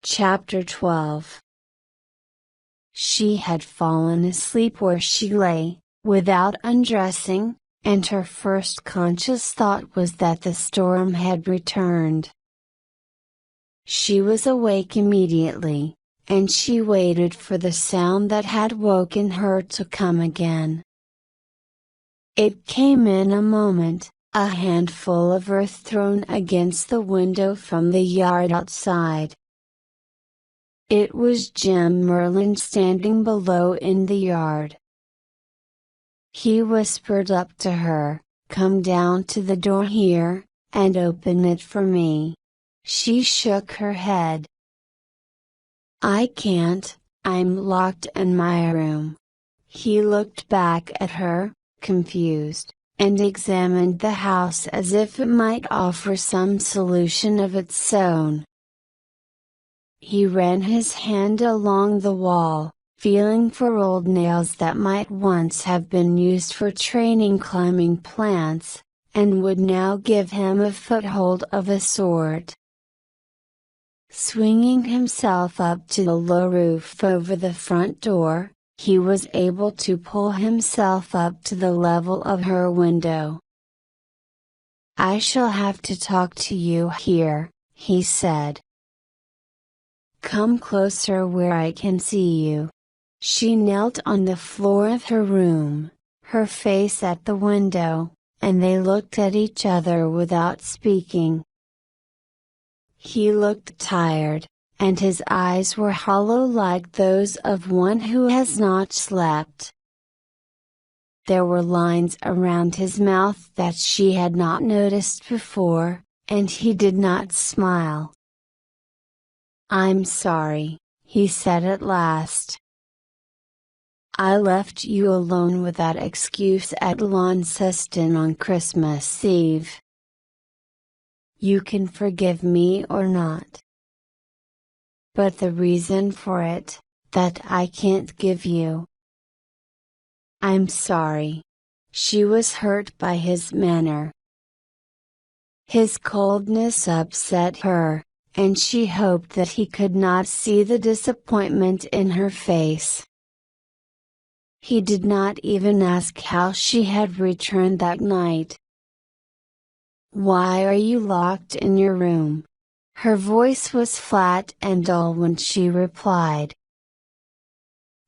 Chapter 12. She had fallen asleep where she lay, without undressing, and her first conscious thought was that the storm had returned. She was awake immediately, and she waited for the sound that had woken her to come again. It came in a moment, a handful of earth thrown against the window from the yard outside. It was Jim Merlin standing below in the yard. He whispered up to her, "Come down to the door here, and open it for me." She shook her head. "I can't, I'm locked in my room." He looked back at her, confused, and examined the house as if it might offer some solution of its own. He ran his hand along the wall, feeling for old nails that might once have been used for training climbing plants, and would now give him a foothold of a sort. Swinging himself up to the low roof over the front door, he was able to pull himself up to the level of her window. "I shall have to talk to you here," he said. "Come closer where I can see you." She knelt on the floor of her room, her face at the window, and they looked at each other without speaking. He looked tired, and his eyes were hollow like those of one who has not slept. There were lines around his mouth that she had not noticed before, and he did not smile. "I'm sorry," he said at last. "I left you alone without excuse at Launceston on Christmas Eve. You can forgive me or not. But the reason for it, that I can't give you." "I'm sorry." She was hurt by his manner. His coldness upset her, and she hoped that he could not see the disappointment in her face. He did not even ask how she had returned that night. "Why are you locked in your room?" Her voice was flat and dull when she replied.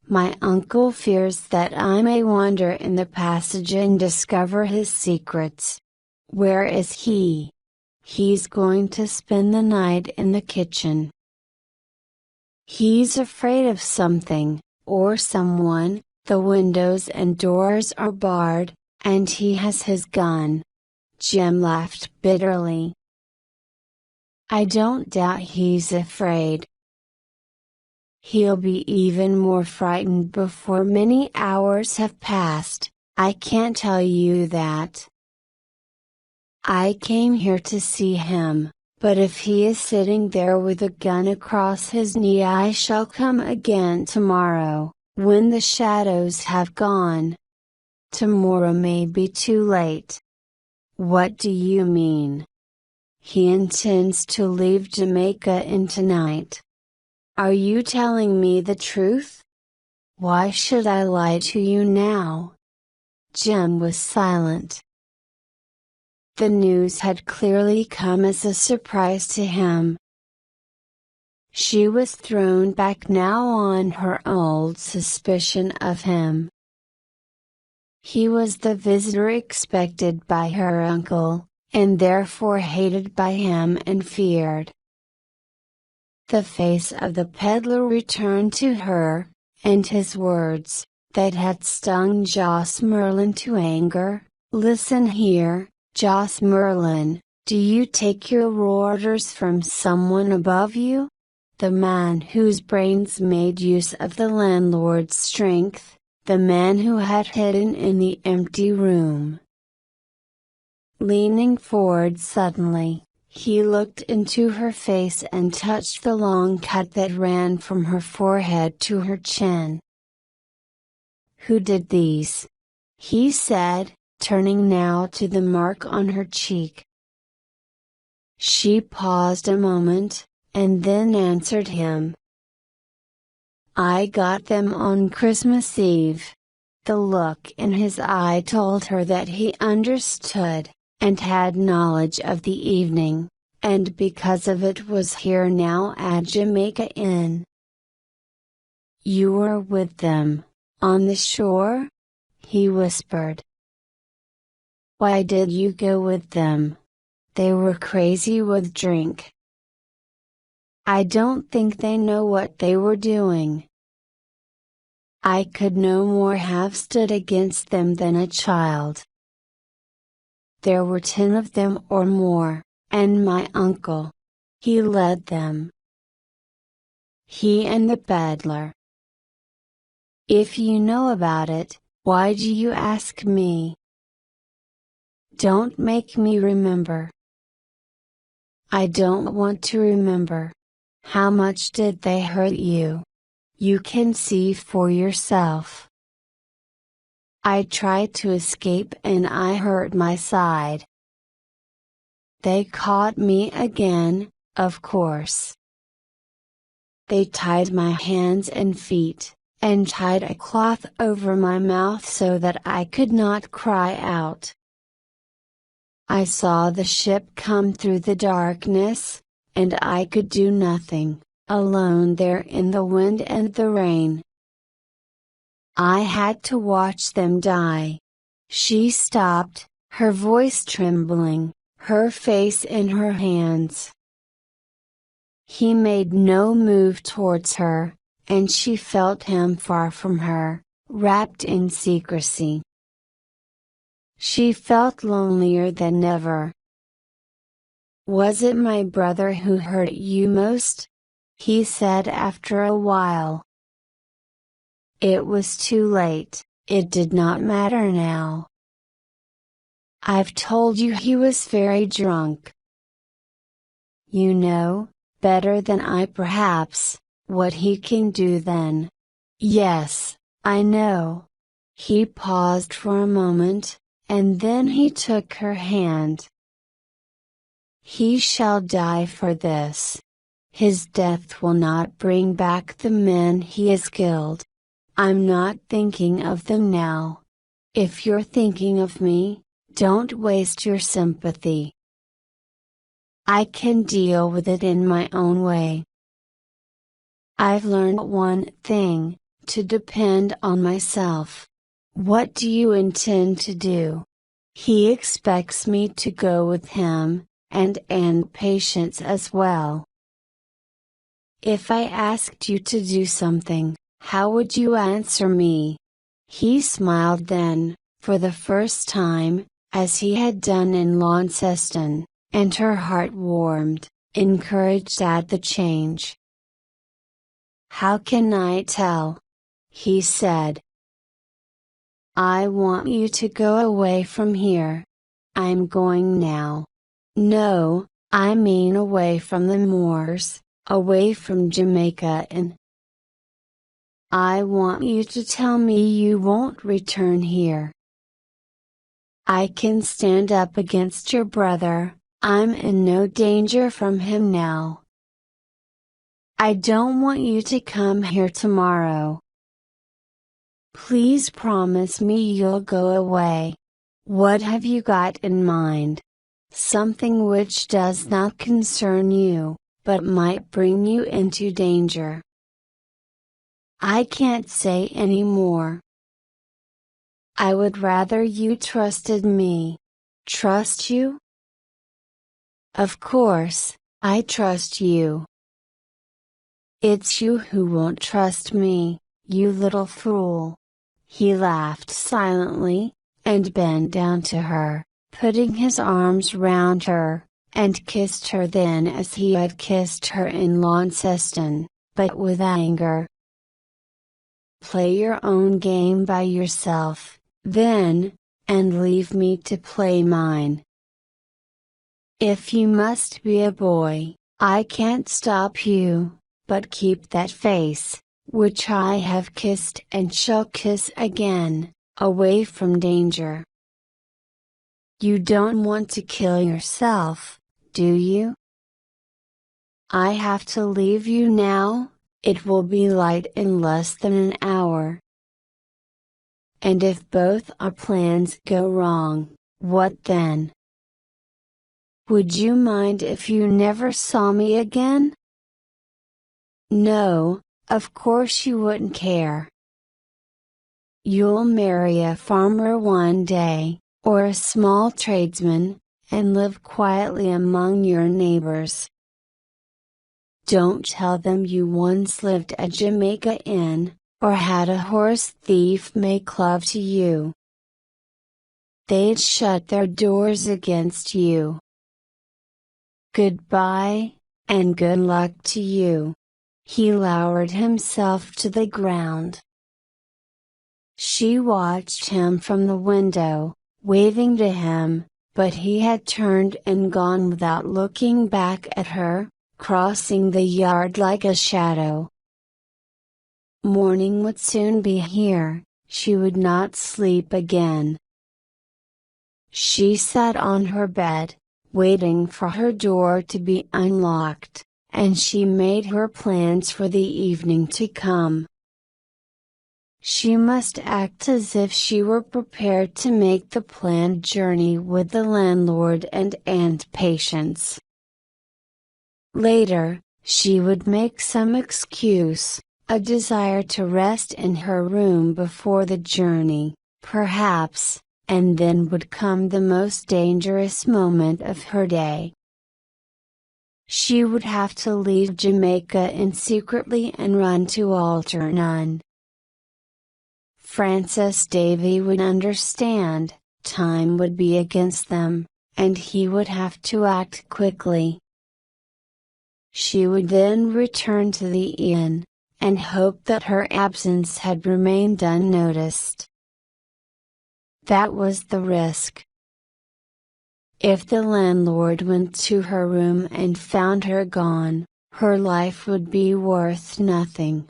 "My uncle fears that I may wander in the passage and discover his secrets." "Where is he?" "He's going to spend the night in the kitchen. He's afraid of something, or someone. The windows and doors are barred, and he has his gun." Jim laughed bitterly. "I don't doubt he's afraid. He'll be even more frightened before many hours have passed, I can't tell you that. I came here to see him, but if he is sitting there with a gun across his knee I shall come again tomorrow, when the shadows have gone. Tomorrow may be too late." "What do you mean?" "He intends to leave Jamaica in tonight." "Are you telling me the truth?" "Why should I lie to you now?" Jim was silent. The news had clearly come as a surprise to him. She was thrown back now on her old suspicion of him. He was the visitor expected by her uncle, and therefore hated by him and feared. The face of the peddler returned to her, and his words, that had stung Joss Merlin to anger, "Listen here, Joss Merlin, do you take your orders from someone above you? The man whose brains made use of the landlord's strength, the man who had hidden in the empty room." Leaning forward suddenly, he looked into her face and touched the long cut that ran from her forehead to her chin. "Who did these?" he said, turning now to the mark on her cheek. She paused a moment, and then answered him. I got them on Christmas Eve. The look in his eye told her that he understood, and had knowledge of the evening, and because of it was here now at Jamaica Inn. You were with them, on the shore? He whispered. Why did you go with them? They were crazy with drink. I don't think they know what they were doing. I could no more have stood against them than a child. There were 10 of them or more, and my uncle. He led them. He and the peddler. If you know about it, why do you ask me? Don't make me remember. I don't want to remember. How much did they hurt you? You can see for yourself. I tried to escape and I hurt my side. They caught me again, of course. They tied my hands and feet, and tied a cloth over my mouth so that I could not cry out. I saw the ship come through the darkness, and I could do nothing, alone there in the wind and the rain. I had to watch them die. She stopped, her voice trembling, her face in her hands. He made no move towards her, and she felt him far from her, wrapped in secrecy. She felt lonelier than ever. Was it my brother who hurt you most? He said after a while. It was too late, it did not matter now. I've told you he was very drunk. You know, better than I perhaps, what he can do then. Yes, I know. He paused for a moment, and then he took her hand. He shall die for this. His death will not bring back the men he has killed. I'm not thinking of them now. If you're thinking of me, don't waste your sympathy. I can deal with it in my own way. I've learned one thing, to depend on myself. What do you intend to do? He expects me to go with him, and Patience as well. If I asked you to do something, how would you answer me? He smiled then, for the first time, as he had done in Launceston, and her heart warmed, encouraged at the change. How can I tell? He said. I want you to go away from here. I'm going now. No, I mean away from the moors, away from Jamaica and I want you to tell me you won't return here. I can stand up against your brother, I'm in no danger from him now. I don't want you to come here tomorrow. Please promise me you'll go away. What have you got in mind? Something which does not concern you, but might bring you into danger. I can't say any more. I would rather you trusted me. Trust you? Of course, I trust you. It's you who won't trust me, you little fool. He laughed silently, and bent down to her, putting his arms round her, and kissed her then as he had kissed her in Launceston, but with anger. Play your own game by yourself, then, and leave me to play mine. If you must be a boy, I can't stop you, but keep that face, which I have kissed and shall kiss again, away from danger. You don't want to kill yourself, do you? I have to leave you now, it will be light in less than an hour. And if both our plans go wrong, what then? Would you mind if you never saw me again? No, of course you wouldn't care. You'll marry a farmer one day, or a small tradesman, and live quietly among your neighbors. Don't tell them you once lived at Jamaica Inn, or had a horse thief make love to you. They'd shut their doors against you. Goodbye, and good luck to you. He lowered himself to the ground. She watched him from the window, waving to him, but he had turned and gone without looking back at her, crossing the yard like a shadow. Morning would soon be here, she would not sleep again. She sat on her bed, waiting for her door to be unlocked, and she made her plans for the evening to come. She must act as if she were prepared to make the planned journey with the landlord and Aunt Patience. Later, she would make some excuse, a desire to rest in her room before the journey, perhaps, and then would come the most dangerous moment of her day. She would have to leave Jamaica Inn secretly and run to Orphan. Francis Davy would understand, time would be against them, and he would have to act quickly. She would then return to the inn, and hope that her absence had remained unnoticed. That was the risk. If the landlord went to her room and found her gone, her life would be worth nothing.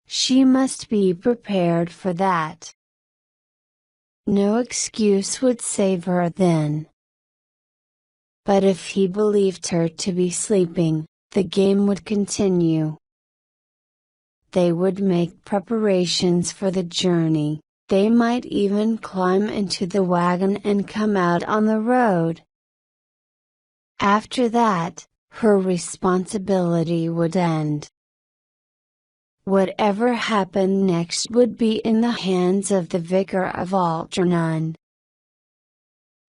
She must be prepared for that. No excuse would save her then. But if he believed her to be sleeping, the game would continue. They would make preparations for the journey, they might even climb into the wagon and come out on the road. After that, her responsibility would end. Whatever happened next would be in the hands of the vicar of Orphan.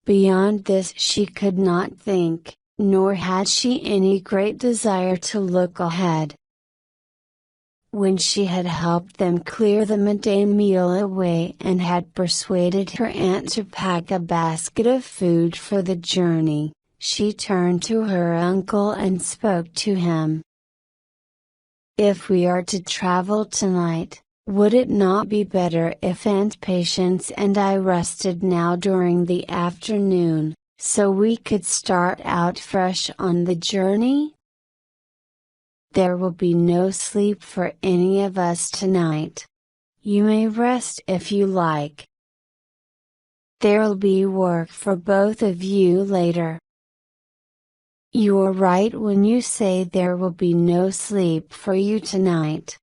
Beyond this she could not think, nor had she any great desire to look ahead. When she had helped them clear the midday meal away and had persuaded her aunt to pack a basket of food for the journey, she turned to her uncle and spoke to him. "If we are to travel tonight, would it not be better if Aunt Patience and I rested now during the afternoon, so we could start out fresh on the journey? There will be no sleep for any of us tonight. You may rest if you like. There'll be work for both of you later." "You're right when you say there will be no sleep for you tonight."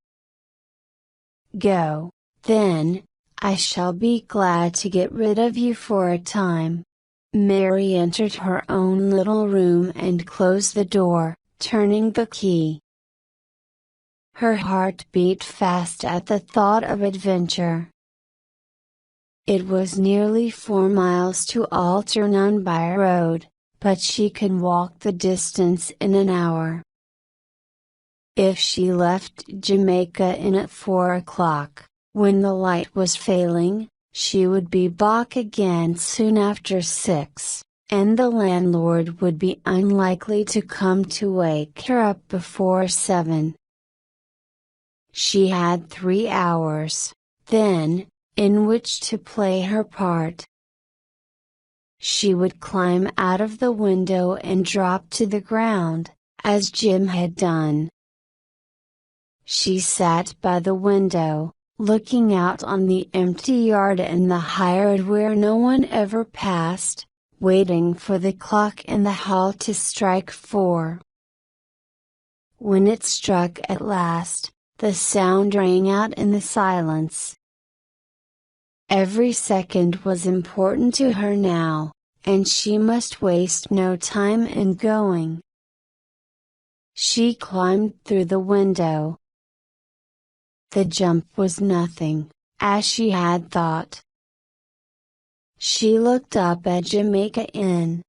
"Go, then, I shall be glad to get rid of you for a time." Mary entered her own little room and closed the door, turning the key. Her heart beat fast at the thought of adventure. It was nearly 4 miles to Orphan by road, but she could walk the distance in an hour. If she left Jamaica Inn at 4 o'clock, when the light was failing, she would be back again soon after 6, and the landlord would be unlikely to come to wake her up before 7. She had 3 hours, then, in which to play her part. She would climb out of the window and drop to the ground, as Jim had done. She sat by the window, looking out on the empty yard and the highroad where no one ever passed, waiting for the clock in the hall to strike 4. When it struck at last, the sound rang out in the silence. Every second was important to her now, and she must waste no time in going. She climbed through the window. The jump was nothing, as she had thought. She looked up at Jamaica Inn.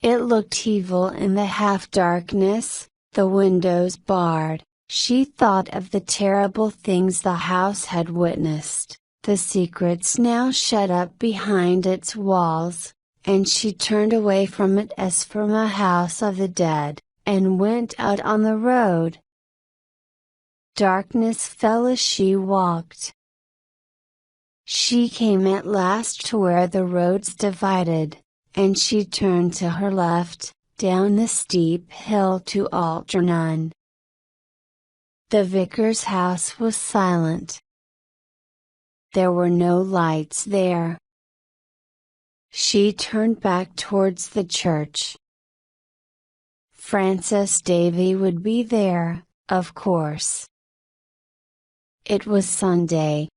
It looked evil in the half-darkness, the windows barred. She thought of the terrible things the house had witnessed, the secrets now shut up behind its walls, and she turned away from it as from a house of the dead, and went out on the road. Darkness fell as she walked. She came at last to where the roads divided, and she turned to her left, down the steep hill to Algernon. The vicar's house was silent. There were no lights there. She turned back towards the church. Francis Davy would be there, of course. It was Sunday.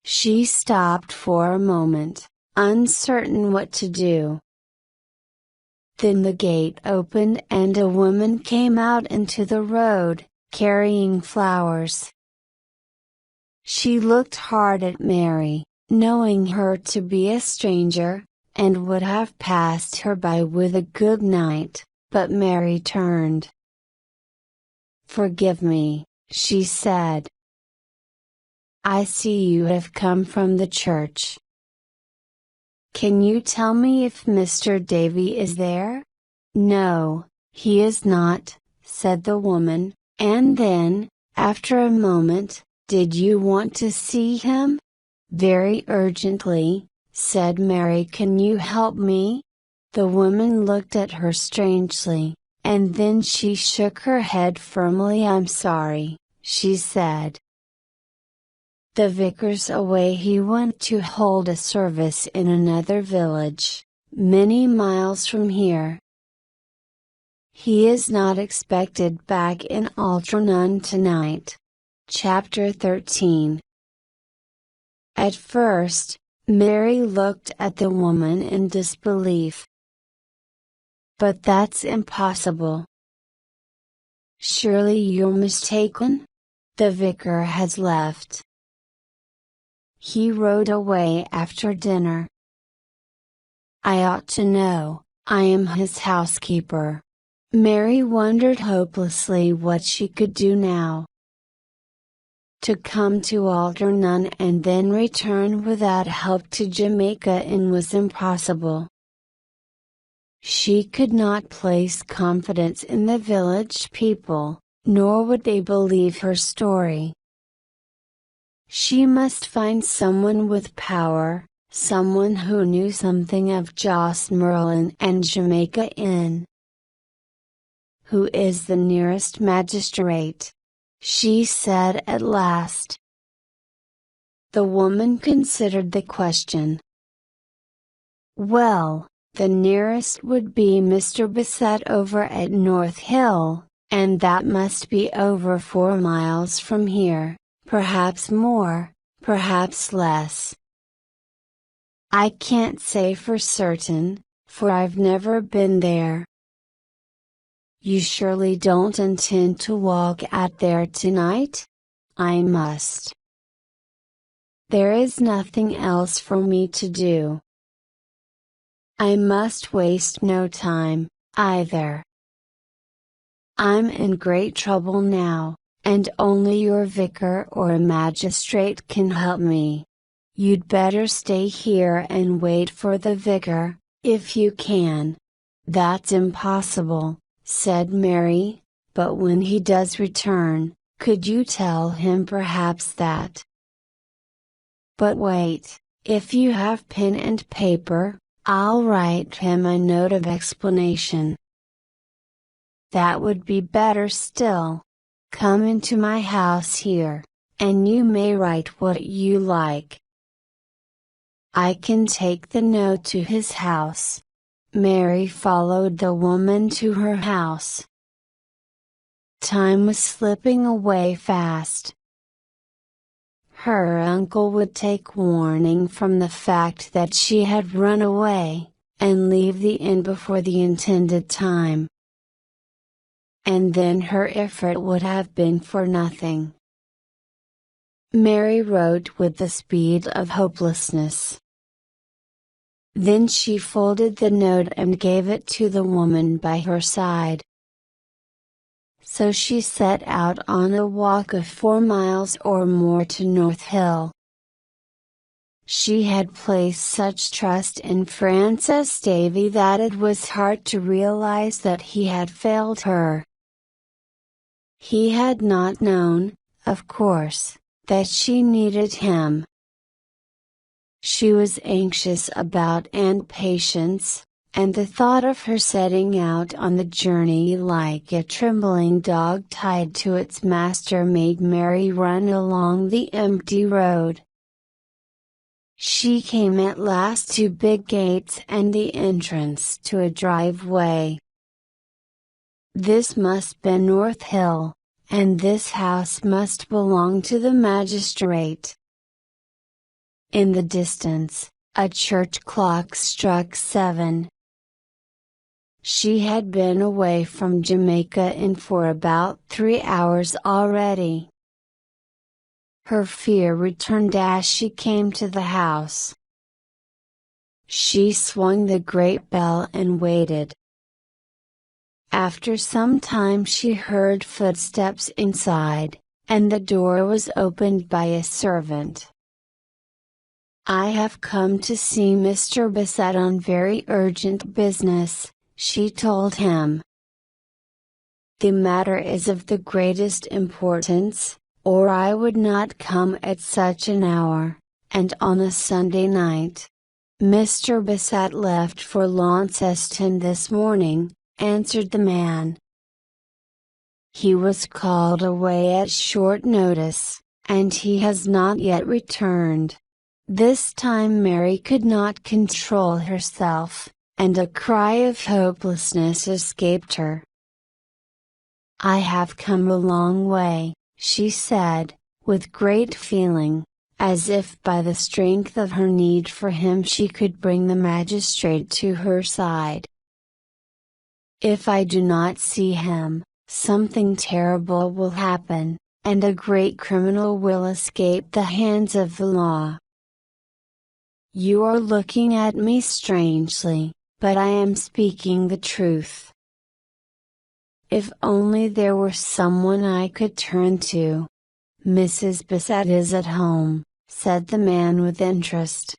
She stopped for a moment, uncertain what to do. Then the gate opened and a woman came out into the road, carrying flowers. She looked hard at Mary, knowing her to be a stranger, and would have passed her by with a good night, but Mary turned. "Forgive me," she said. "I see you have come from the church. Can you tell me if Mr. Davy is there?" "No, he is not," said the woman, and then, after a moment, "Did you want to see him?" "Very urgently," said Mary. "Can you help me?" The woman looked at her strangely, and then she shook her head firmly. "I'm sorry," she said. The vicar's away. He went to hold a service in another village, many miles from here. He is not expected back in Algernon tonight. Chapter 13. At first, Mary looked at the woman in disbelief. "But that's impossible. Surely you're mistaken? The vicar has left. He rode away after dinner. I ought to know, I am his housekeeper." Mary wondered hopelessly what she could do now. To come to Algernon and then return without help to Jamaica Inn was impossible. She could not place confidence in the village people, nor would they believe her story. She must find someone with power, someone who knew something of Jos Merlin and Jamaica Inn. "Who is the nearest magistrate?" she said at last. The woman considered the question. "Well, the nearest would be Mr. Bissett over at North Hill, and that must be over 4 miles from here. Perhaps more, perhaps less. I can't say for certain, for I've never been there." "You surely don't intend to walk out there tonight?" "I must. There is nothing else for me to do. I must waste no time, either. I'm in great trouble now, and only your vicar or a magistrate can help me. You'd better stay here and wait for the vicar, if you can." "That's impossible," said Mary, "but when he does return, could you tell him perhaps that—" "But wait, if you have pen and paper, I'll write him a note of explanation." "That would be better still. Come into my house here, and you may write what you like. I can take the note to his house." Mary followed the woman to her house. Time was slipping away fast. Her uncle would take warning from the fact that she had run away, and leave the inn before the intended time. And then her effort would have been for nothing. Mary wrote with the speed of hopelessness. Then she folded the note and gave it to the woman by her side. So she set out on a walk of 4 miles or more to North Hill. She had placed such trust in Francis Davy that it was hard to realize that he had failed her. He had not known, of course, that she needed him. She was anxious about Aunt Patience, and the thought of her setting out on the journey like a trembling dog tied to its master made Mary run along the empty road. She came at last to big gates and the entrance to a driveway. This must be North Hill, and this house must belong to the magistrate. In the distance, a church clock struck 7. She had been away from Jamaica Inn for about 3 hours already. Her fear returned as she came to the house. She swung the great bell and waited. After some time she heard footsteps inside, and the door was opened by a servant. "I have come to see Mr. Bassett on very urgent business," she told him. "The matter is of the greatest importance, or I would not come at such an hour, and on a Sunday night. Mr. Bassett left for Launceston this morning," answered the man. "He was called away at short notice, and he has not yet returned." This time Mary could not control herself, and a cry of hopelessness escaped her. "I have come a long way," she said, with great feeling, as if by the strength of her need for him she could bring the magistrate to her side. "If I do not see him, something terrible will happen, and a great criminal will escape the hands of the law. You are looking at me strangely, but I am speaking the truth. If only there were someone I could turn to." "Mrs. Bassett is at home," said the man with interest.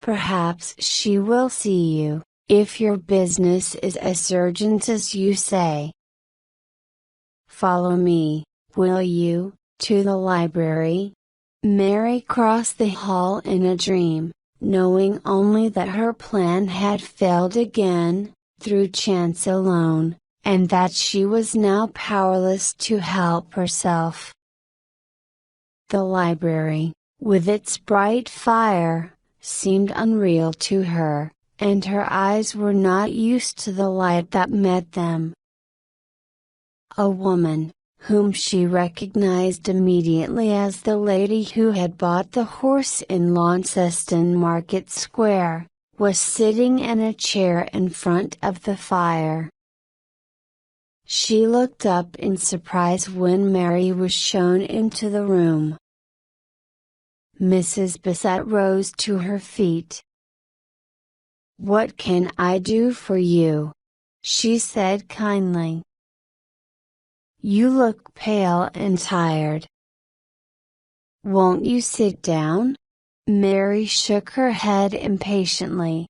"Perhaps she will see you, if your business is as urgent as you say. Follow me, will you, to the library?" Mary crossed the hall in a dream, knowing only that her plan had failed again, through chance alone, and that she was now powerless to help herself. The library, with its bright fire, seemed unreal to her, and her eyes were not used to the light that met them. A woman, whom she recognized immediately as the lady who had bought the horse in Launceston Market Square, was sitting in a chair in front of the fire. She looked up in surprise when Mary was shown into the room. Mrs. Bassett rose to her feet. "What can I do for you?" she said kindly. "You look pale and tired. Won't you sit down?" Mary shook her head impatiently.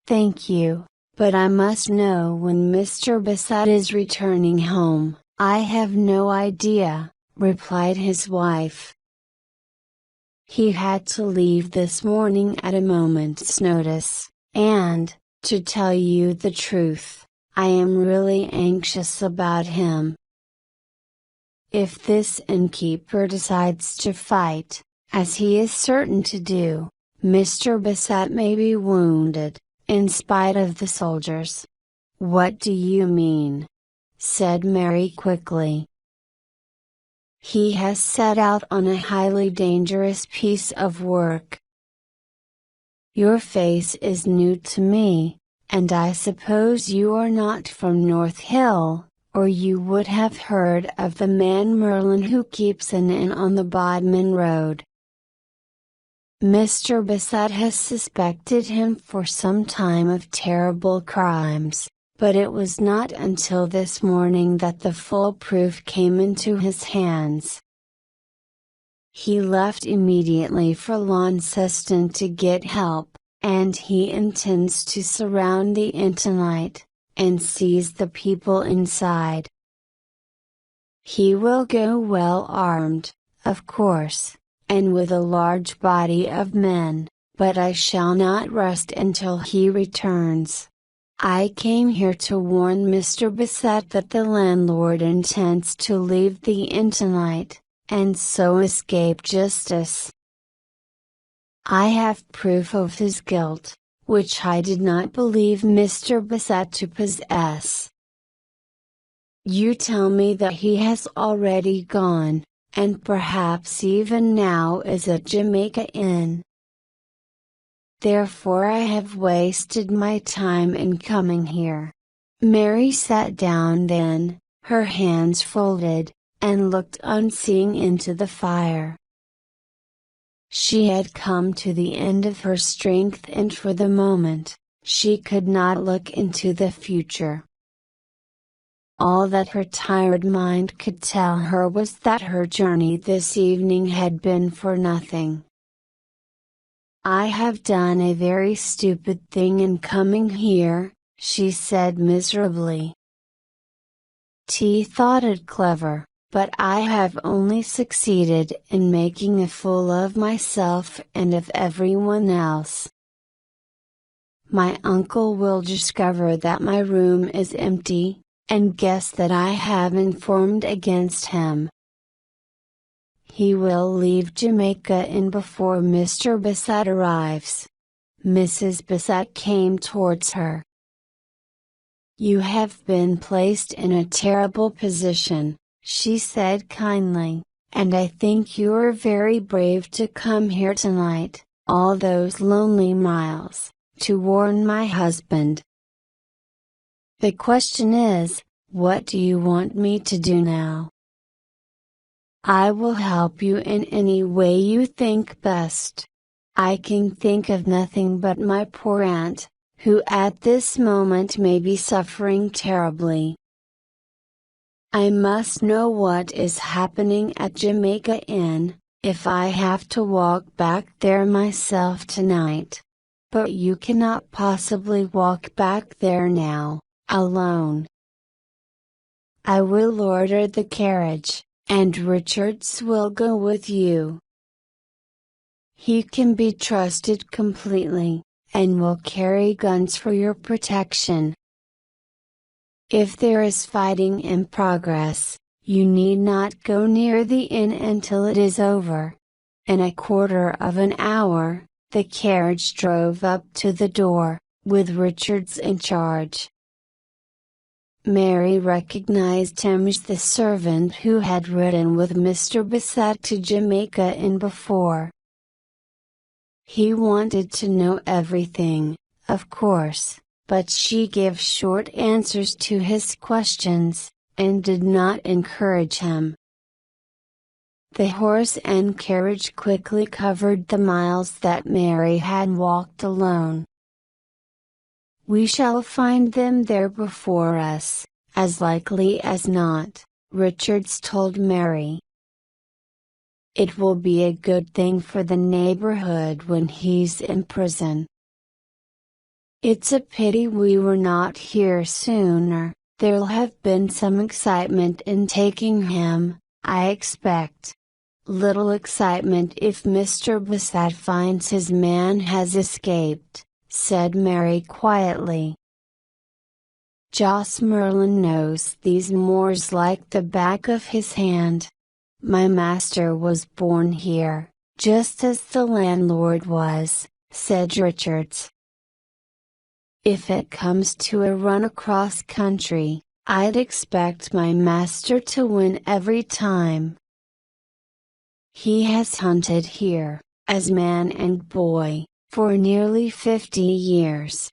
"Thank you, but I must know when Mr. Bassett is returning home." "I have no idea," replied his wife. "He had to leave this morning at a moment's notice, and, to tell you the truth, I am really anxious about him. If this innkeeper decides to fight, as he is certain to do, Mr. Bassett may be wounded, in spite of the soldiers." "What do you mean?" said Mary quickly. He has set out on a highly dangerous piece of work. Your face is new to me, and I suppose you are not from North Hill, or you would have heard of the man Merlin who keeps an inn on the Bodmin Road. Mr. Bassett has suspected him for some time of terrible crimes, but it was not until this morning that the full proof came into his hands. He left immediately for Launceston to get help, and he intends to surround the inn tonight, and seize the people inside. He will go well armed, of course, and with a large body of men, but I shall not rest until he returns. I came here to warn Mr. Bassett that the landlord intends to leave the inn tonight, and so escape justice. I have proof of his guilt, which I did not believe Mr. Bassett to possess. You tell me that he has already gone, and perhaps even now is at Jamaica Inn. Therefore I have wasted my time in coming here. Mary sat down then, her hands folded, and looked unseeing into the fire. She had come to the end of her strength, and for the moment, she could not look into the future. All that her tired mind could tell her was that her journey this evening had been for nothing. I have done a very stupid thing in coming here, she said miserably. T thought it clever, but I have only succeeded in making a fool of myself and of everyone else. My uncle will discover that my room is empty, and guess that I have informed against him. He will leave Jamaica Inn before Mr. Bassett arrives. Mrs. Bassett came towards her. You have been placed in a terrible position, she said kindly, and I think you are very brave to come here tonight, all those lonely miles, to warn my husband. The question is, what do you want me to do now? I will help you in any way you think best. I can think of nothing but my poor aunt, who at this moment may be suffering terribly. I must know what is happening at Jamaica Inn, if I have to walk back there myself tonight. But you cannot possibly walk back there now, alone. I will order the carriage, and Richards will go with you. He can be trusted completely, and will carry guns for your protection. If there is fighting in progress, you need not go near the inn until it is over. In a quarter of an hour, the carriage drove up to the door, with Richards in charge. Mary recognized him as the servant who had ridden with Mr. Bassett to Jamaica Inn before. He wanted to know everything, of course, but she gave short answers to his questions, and did not encourage him. The horse and carriage quickly covered the miles that Mary had walked alone. We shall find them there before us, as likely as not, Richards told Mary. It will be a good thing for the neighborhood when he's in prison. It's a pity we were not here sooner. There'll have been some excitement in taking him, I expect. Little excitement if Mr. Bassett finds his man has escaped, said Mary quietly. Jos Merlin knows these moors like the back of his hand. My master was born here, just as the landlord was, said Richards. If it comes to a run across country, I'd expect my master to win every time. He has hunted here, as man and boy, for nearly 50 years.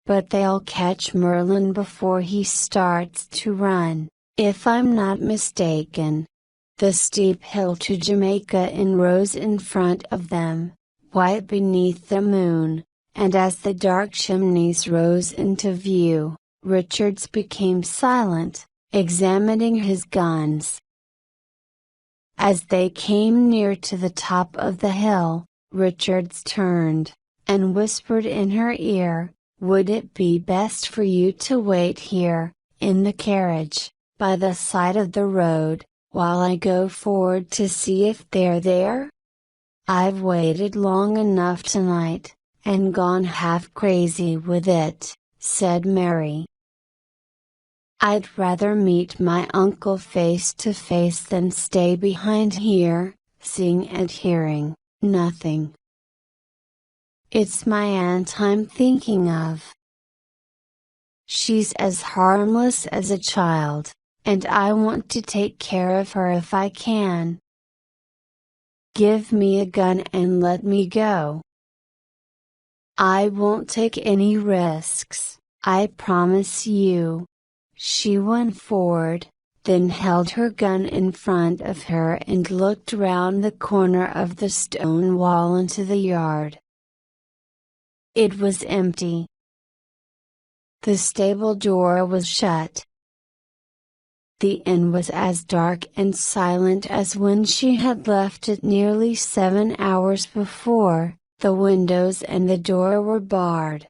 But they'll catch Merlin before he starts to run, if I'm not mistaken. The steep hill to Jamaica rose in front of them, white beneath the moon, and as the dark chimneys rose into view, Richards became silent, examining his guns. As they came near to the top of the hill, Richards turned, and whispered in her ear, "Would it be best for you to wait here, in the carriage, by the side of the road, while I go forward to see if they're there? I've waited long enough tonight, and gone half crazy with it," said Mary. "I'd rather meet my uncle face to face than stay behind here, seeing and hearing nothing. It's my aunt I'm thinking of. She's as harmless as a child, and I want to take care of her if I can. Give me a gun and let me go. I won't take any risks, I promise you." She went forward, then held her gun in front of her and looked round the corner of the stone wall into the yard. It was empty. The stable door was shut. The inn was as dark and silent as when she had left it nearly 7 hours before. The windows and the door were barred.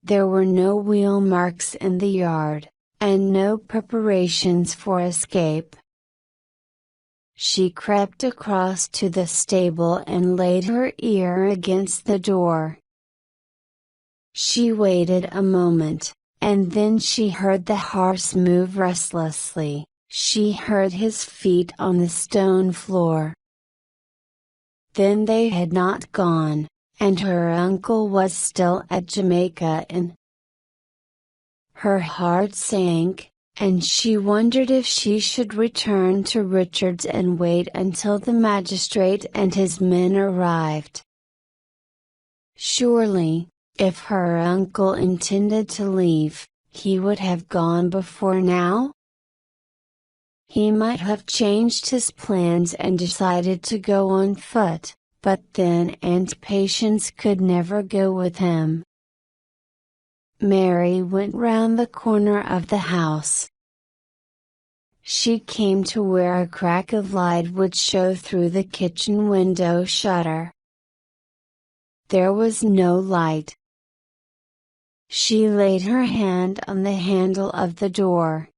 There were no wheel marks in the yard, and no preparations for escape. She crept across to the stable and laid her ear against the door. She waited a moment, and then she heard the horse move restlessly. She heard his feet on the stone floor. Then they had not gone, and her uncle was still at Jamaica Inn. Her heart sank, and she wondered if she should return to Richards and wait until the magistrate and his men arrived. Surely, if her uncle intended to leave, he would have gone before now? He might have changed his plans and decided to go on foot, but then Aunt Patience could never go with him. Mary went round the corner of the house. She came to where a crack of light would show through the kitchen window shutter. There was no light. She laid her hand on the handle of the door.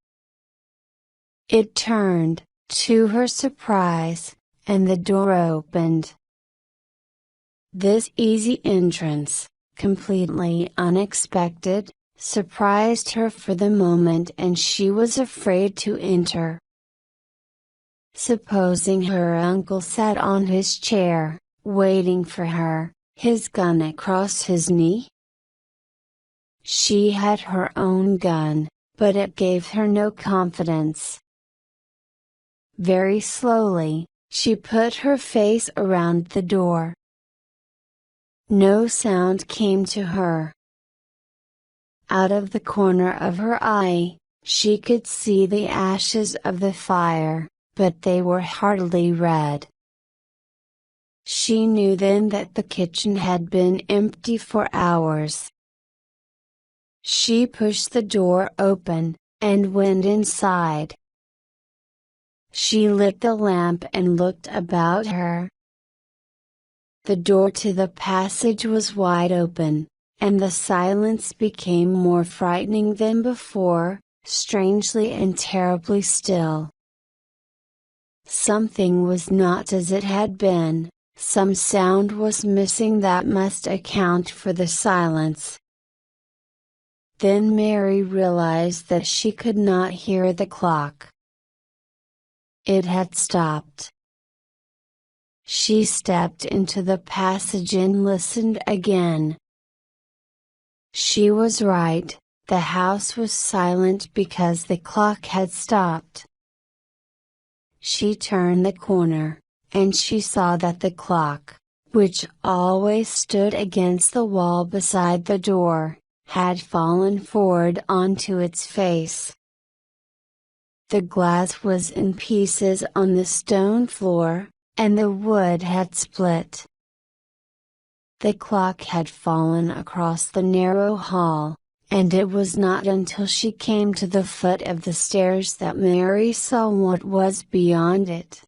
It turned, to her surprise, and the door opened. This easy entrance, completely unexpected, surprised her for the moment and she was afraid to enter. Supposing her uncle sat on his chair, waiting for her, his gun across his knee? She had her own gun, but it gave her no confidence. Very slowly, she put her face around the door. No sound came to her. Out of the corner of her eye, she could see the ashes of the fire, but they were hardly red. She knew then that the kitchen had been empty for hours. She pushed the door open, and went inside. She lit the lamp and looked about her. The door to the passage was wide open, and the silence became more frightening than before, strangely and terribly still. Something was not as it had been, some sound was missing that must account for the silence. Then Mary realized that she could not hear the clock. It had stopped. She stepped into the passage and listened again. She was right, The house was silent because the clock had stopped. She turned the corner, and she saw that the clock, which always stood against the wall beside the door, had fallen forward onto its face. The glass was in pieces on the stone floor, and the wood had split. The clock had fallen across the narrow hall, and it was not until she came to the foot of the stairs that Mary saw what was beyond it.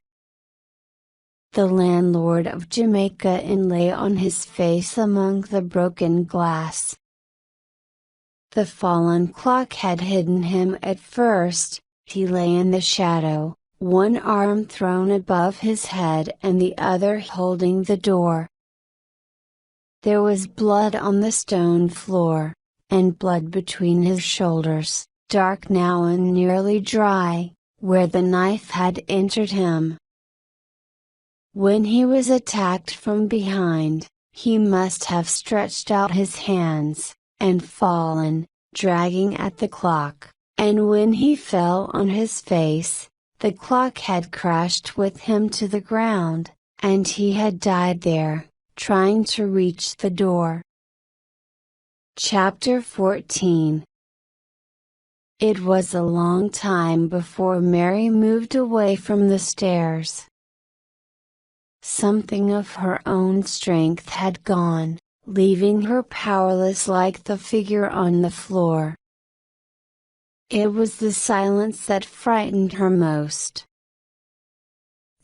The landlord of Jamaica Inn lay on his face among the broken glass. The fallen clock had hidden him at first. He lay in the shadow, one arm thrown above his head and the other holding the door. There was blood on the stone floor, and blood between his shoulders, dark now and nearly dry, where the knife had entered him. When he was attacked from behind, he must have stretched out his hands, and fallen, dragging at the clock, and when he fell on his face, the clock had crashed with him to the ground, and he had died there, trying to reach the door. Chapter 14. It was a long time before Mary moved away from the stairs. Something of her own strength had gone, leaving her powerless like the figure on the floor. It was the silence that frightened her most.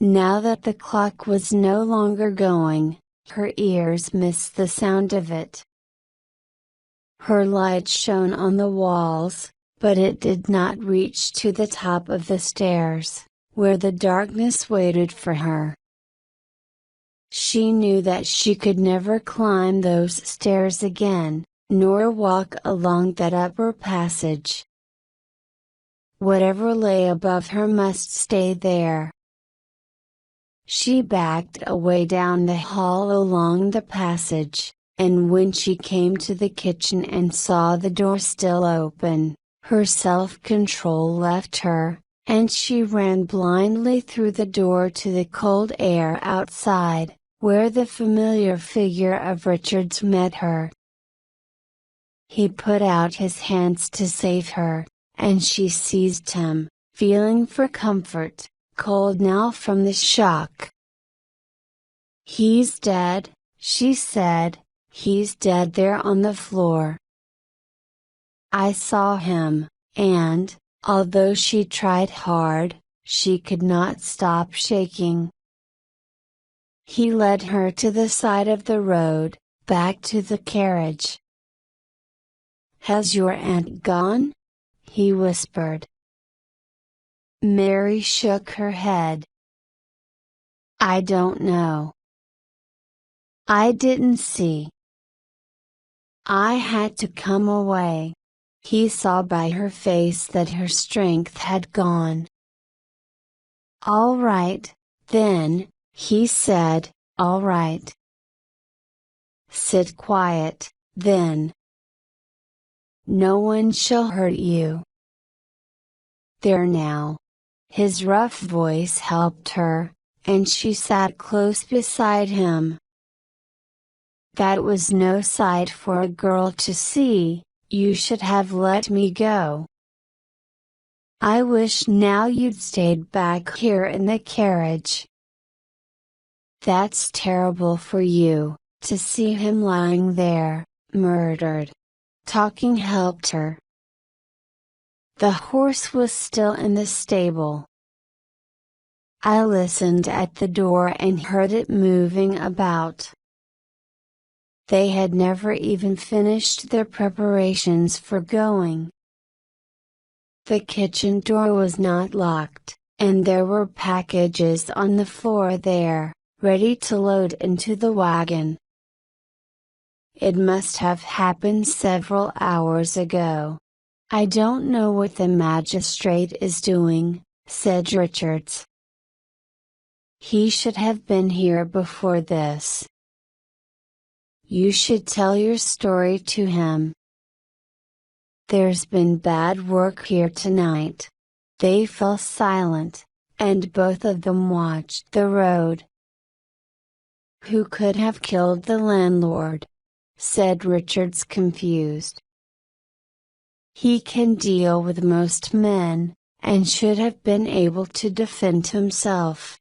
Now that the clock was no longer going, her ears missed the sound of it. Her light shone on the walls, but it did not reach to the top of the stairs, where the darkness waited for her. She knew that she could never climb those stairs again, nor walk along that upper passage. Whatever lay above her must stay there. She backed away down the hall along the passage, and when she came to the kitchen and saw the door still open, her self-control left her, and she ran blindly through the door to the cold air outside, where the familiar figure of Richard's met her. He put out his hands to save her, and she seized him, feeling for comfort, cold now from the shock. "He's dead," she said, "he's dead there on the floor. I saw him," and, although she tried hard, she could not stop shaking. He led her to the side of the road, back to the carriage. "Has your aunt gone?" he whispered. Mary shook her head. "I don't know. I didn't see. I had to come away." He saw by her face that her strength had gone. "All right, then," he said, "all right. Sit quiet, then. No one shall hurt you. There now." His rough voice helped her, and she sat close beside him. "That was no sight for a girl to see. You should have let me go. I wish now you'd stayed back here in the carriage. That's terrible for you, to see him lying there, murdered." Talking helped her. The horse was still in the stable. I listened at the door and heard it moving about. They had never even finished their preparations for going. The kitchen door was not locked, and there were packages on the floor there, ready to load into the wagon. It must have happened several hours ago. "I don't know what the magistrate is doing," said Richards. "He should have been here before this. You should tell your story to him." "There's been bad work here tonight." They fell silent, and both of them watched the road. "Who could have killed the landlord?" said Richards, confused. "He can deal with most men, and should have been able to defend himself."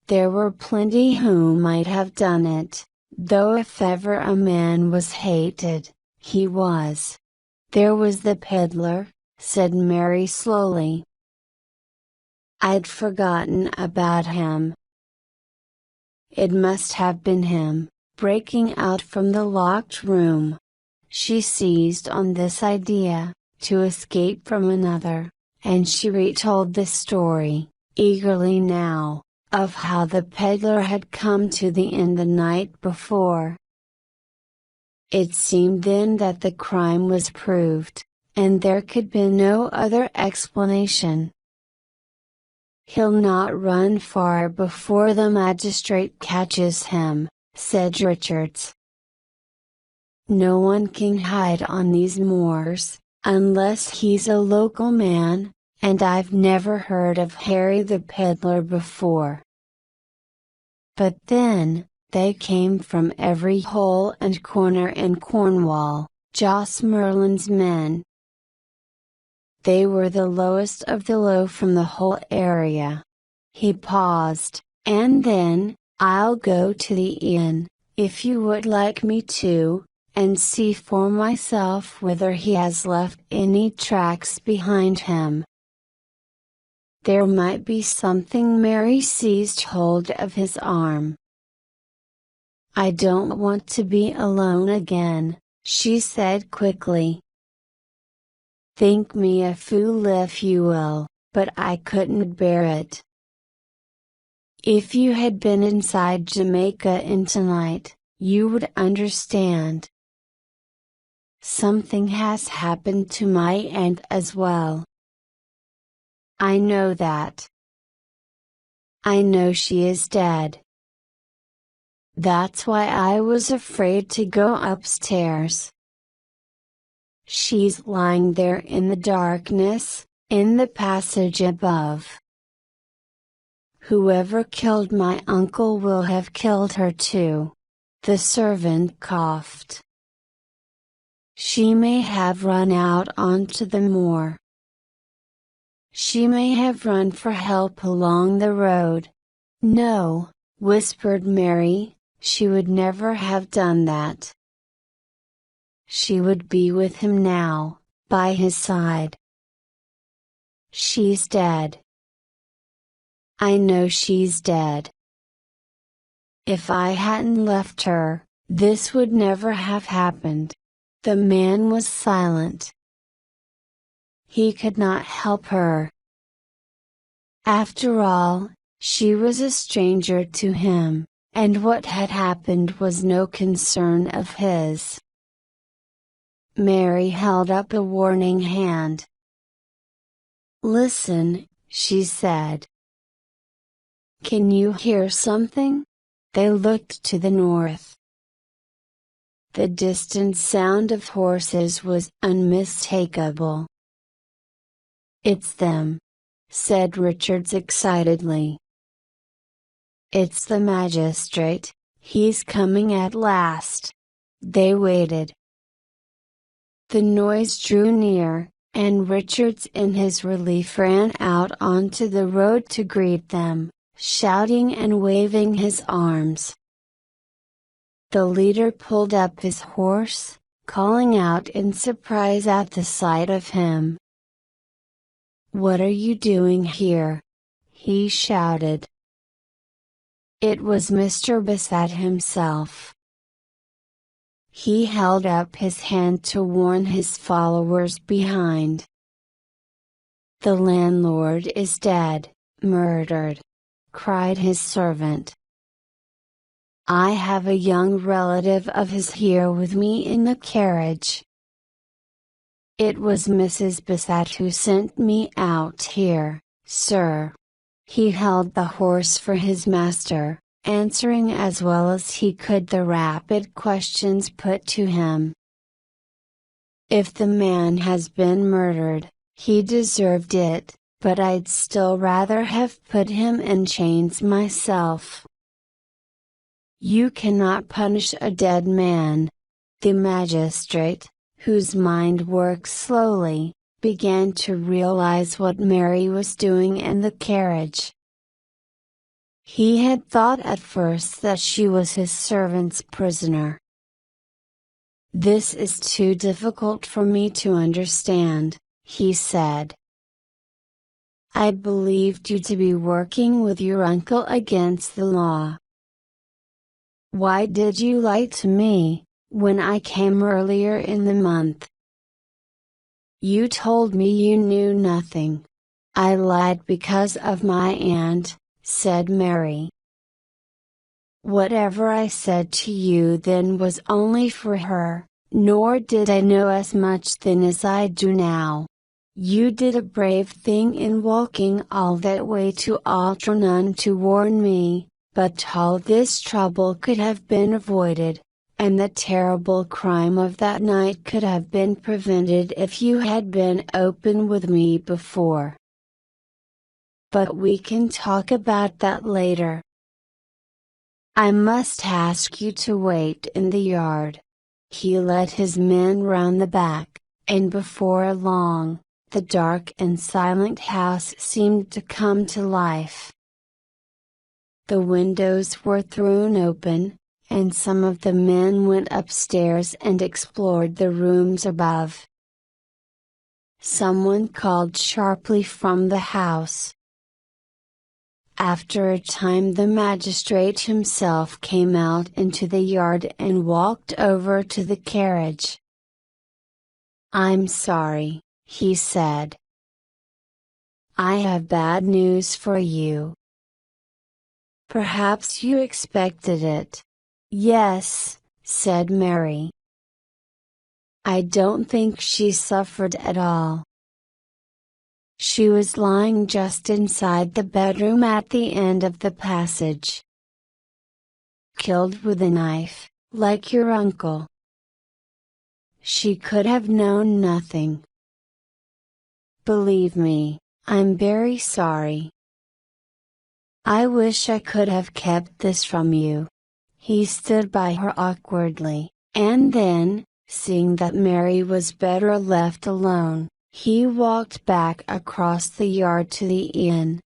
"There were plenty who might have done it, though if ever a man was hated, he was." "There was the peddler," said Mary slowly. "I'd forgotten about him." It must have been him, breaking out from the locked room. She seized on this idea, to escape from another, and she retold the story, eagerly now, of how the peddler had come to the inn the night before. It seemed then that the crime was proved, and there could be no other explanation. "He'll not run far before the magistrate catches him," said Richards. "No one can hide on these moors, unless he's a local man, and I've never heard of Harry the peddler before." But then, they came from every hole and corner in Cornwall, Joss Merlin's men. They were the lowest of the low from the whole area. He paused, and then, "I'll go to the inn, if you would like me to, and see for myself whether he has left any tracks behind him." There might be something. Mary seized hold of his arm. "I don't want to be alone again," she said quickly. "Think me a fool if you will, but I couldn't bear it. If you had been inside Jamaica in tonight, you would understand. Something has happened to my aunt as well." "I know that. I know she is dead. That's why I was afraid to go upstairs. She's lying there in the darkness, in the passage above. Whoever killed my uncle will have killed her too." The servant coughed. "She may have run out onto the moor. She may have run for help along the road." "No," whispered Mary, "she would never have done that. She would be with him now, by his side." "She's dead." "I know she's dead. If I hadn't left her, this would never have happened." The man was silent. He could not help her. After all, she was a stranger to him, and what had happened was no concern of his. Mary held up a warning hand. "Listen," she said. "Can you hear something?" They looked to the north. The distant sound of horses was unmistakable. "It's them," said Richards excitedly. "It's the magistrate, he's coming at last." They waited. The noise drew near, and Richards in his relief ran out onto the road to greet them, shouting and waving his arms. The leader pulled up his horse, calling out in surprise at the sight of him. "What are you doing here?" he shouted. It was Mr. Bassett himself. He held up his hand to warn his followers behind. "The landlord is dead, murdered!" cried his servant. "I have a young relative of his here with me in the carriage. It was Mrs. Bassett who sent me out here, sir." He held the horse for his master, answering as well as he could the rapid questions put to him. If the man has been murdered, he deserved it, but I'd still rather have put him in chains myself. You cannot punish a dead man. The magistrate, whose mind works slowly, began to realize what Mary was doing in the carriage. He had thought at first that she was his servant's prisoner. "This is too difficult for me to understand," he said. "I believed you to be working with your uncle against the law. Why did you lie to me, when I came earlier in the month? You told me you knew nothing." "I lied because of my aunt," said Mary. "Whatever I said to you then was only for her, nor did I know as much then as I do now. You did a brave thing in walking all that way to Altrincham to warn me, but all this trouble could have been avoided, and the terrible crime of that night could have been prevented if you had been open with me before. But we can talk about that later. I must ask you to wait in the yard." He led his men round the back, and before long, the dark and silent house seemed to come to life. The windows were thrown open, and some of the men went upstairs and explored the rooms above. Someone called sharply from the house. After a time the magistrate himself came out into the yard and walked over to the carriage. "I'm sorry," he said. "I have bad news for you." "Perhaps you expected it." "Yes," said Mary. "I don't think she suffered at all. She was lying just inside the bedroom at the end of the passage. Killed with a knife, like your uncle. She could have known nothing. Believe me, I'm very sorry. I wish I could have kept this from you." He stood by her awkwardly, and then, seeing that Mary was better left alone, he walked back across the yard to the inn.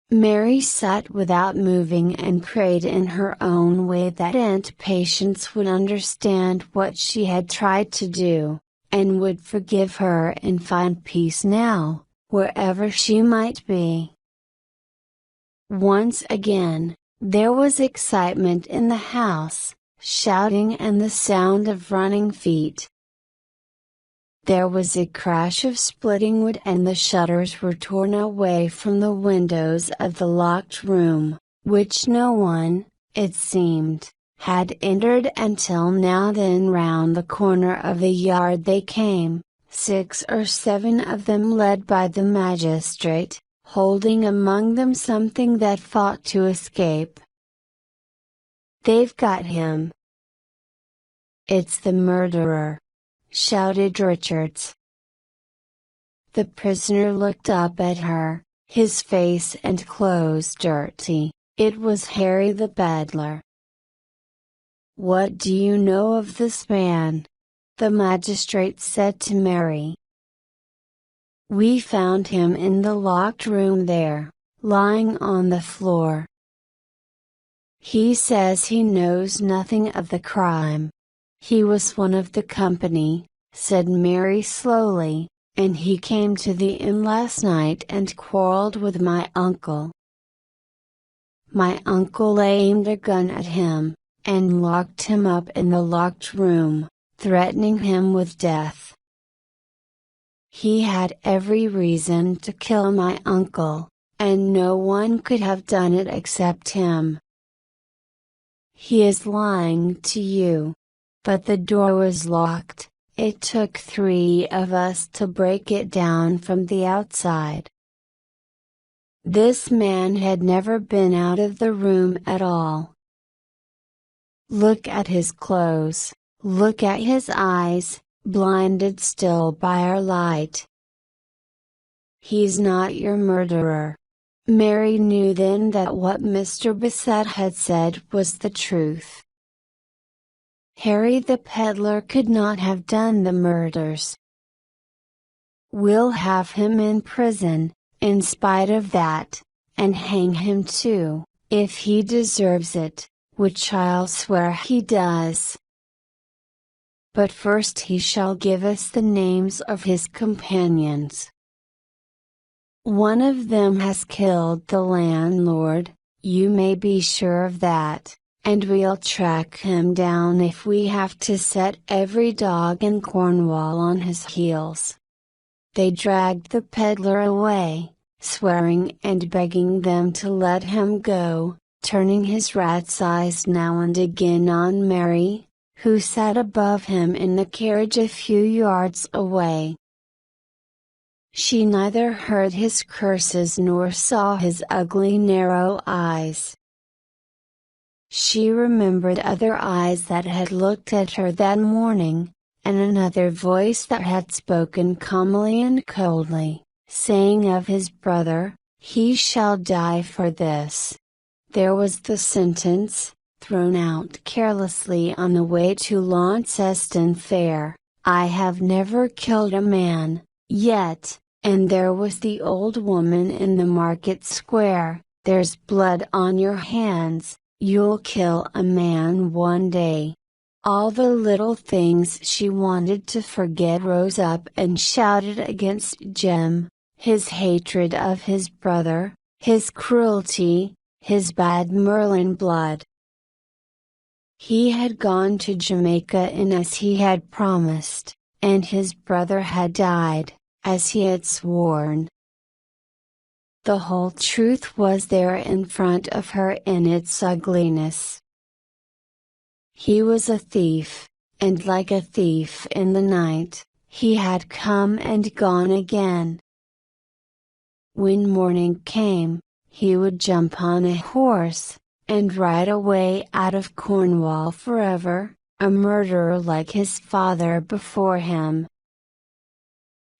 Mary sat without moving and prayed in her own way that Aunt Patience would understand what she had tried to do, and would forgive her and find peace now, wherever she might be. Once again, there was excitement in the house, shouting and the sound of running feet. There was a crash of splitting wood and the shutters were torn away from the windows of the locked room, which no one, it seemed, had entered until now. Then round the corner of the yard they came, 6 or 7 of them led by the magistrate, holding among them something that fought to escape. "They've got him." "It's the murderer!" shouted Richards. The prisoner looked up at her, his face and clothes dirty. It was Harry the Badger. "What do you know of this man?" the magistrate said to Mary. "We found him in the locked room there, lying on the floor. He says he knows nothing of the crime. He was one of the company," said Mary slowly, "and he came to the inn last night and quarreled with my uncle. My uncle aimed a gun at him, and locked him up in the locked room, threatening him with death. He had every reason to kill my uncle, and no one could have done it except him. He is lying to you. But the door was locked. It took 3 of us to break it down from the outside. This man had never been out of the room at all. Look at his clothes, look at his eyes, blinded still by our light. He's not your murderer. Mary knew then that what Mr. Bassett had said was the truth. Harry the peddler could not have done the murders. We'll have him in prison, in spite of that, and hang him too, if he deserves it, which I'll swear he does. But first he shall give us the names of his companions. One of them has killed the landlord, you may be sure of that, and we'll track him down if we have to set every dog in Cornwall on his heels. They dragged the peddler away, swearing and begging them to let him go, turning his rat's eyes now and again on Mary, who sat above him in the carriage a few yards away. She neither heard his curses nor saw his ugly narrow eyes. She remembered other eyes that had looked at her that morning, and another voice that had spoken calmly and coldly, saying of his brother, "He shall die for this." There was the sentence, thrown out carelessly on the way to Launceston Fair, "I have never killed a man, yet," and there was the old woman in the market square, "There's blood on your hands, you'll kill a man one day." All the little things she wanted to forget rose up and shouted against Jem, his hatred of his brother, his cruelty, his bad Merlin blood. He had gone to Jamaica as he had promised, and his brother had died, as he had sworn. The whole truth was there in front of her in its ugliness. He was a thief, and like a thief in the night, he had come and gone again. When morning came, he would jump on a horse, and ride away out of Cornwall forever, a murderer like his father before him.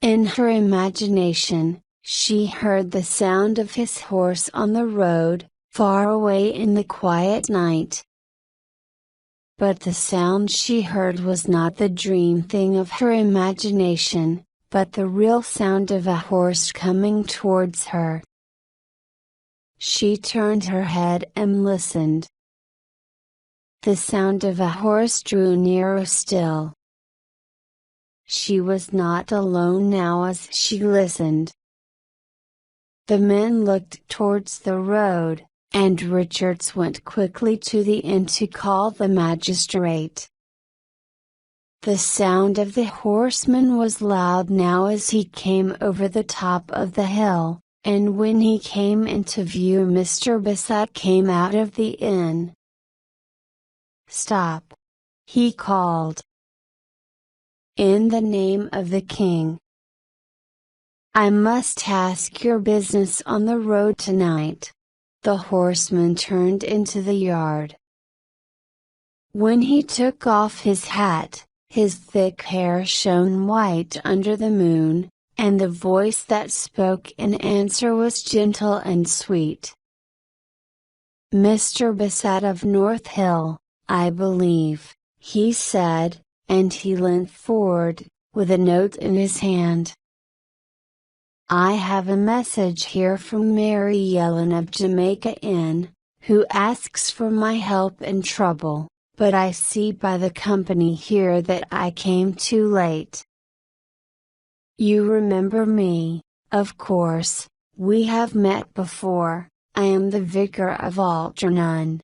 In her imagination, she heard the sound of his horse on the road, far away in the quiet night. But the sound she heard was not the dream thing of her imagination, but the real sound of a horse coming towards her. She turned her head and listened. The sound of a horse drew nearer still. She was not alone now as she listened. The men looked towards the road, and Richards went quickly to the inn to call the magistrate. The sound of the horseman was loud now as he came over the top of the hill, and when he came into view Mr. Bassett came out of the inn. "Stop!" he called. "In the name of the king. I must ask your business on the road tonight." The horseman turned into the yard. When he took off his hat, his thick hair shone white under the moon, and the voice that spoke in answer was gentle and sweet. "Mr. Bassett of North Hill, I believe," he said, and he leant forward, with a note in his hand. "I have a message here from Mary Yellen of Jamaica Inn, who asks for my help in trouble, but I see by the company here that I came too late. You remember me, of course, we have met before. I am the vicar of Algernon,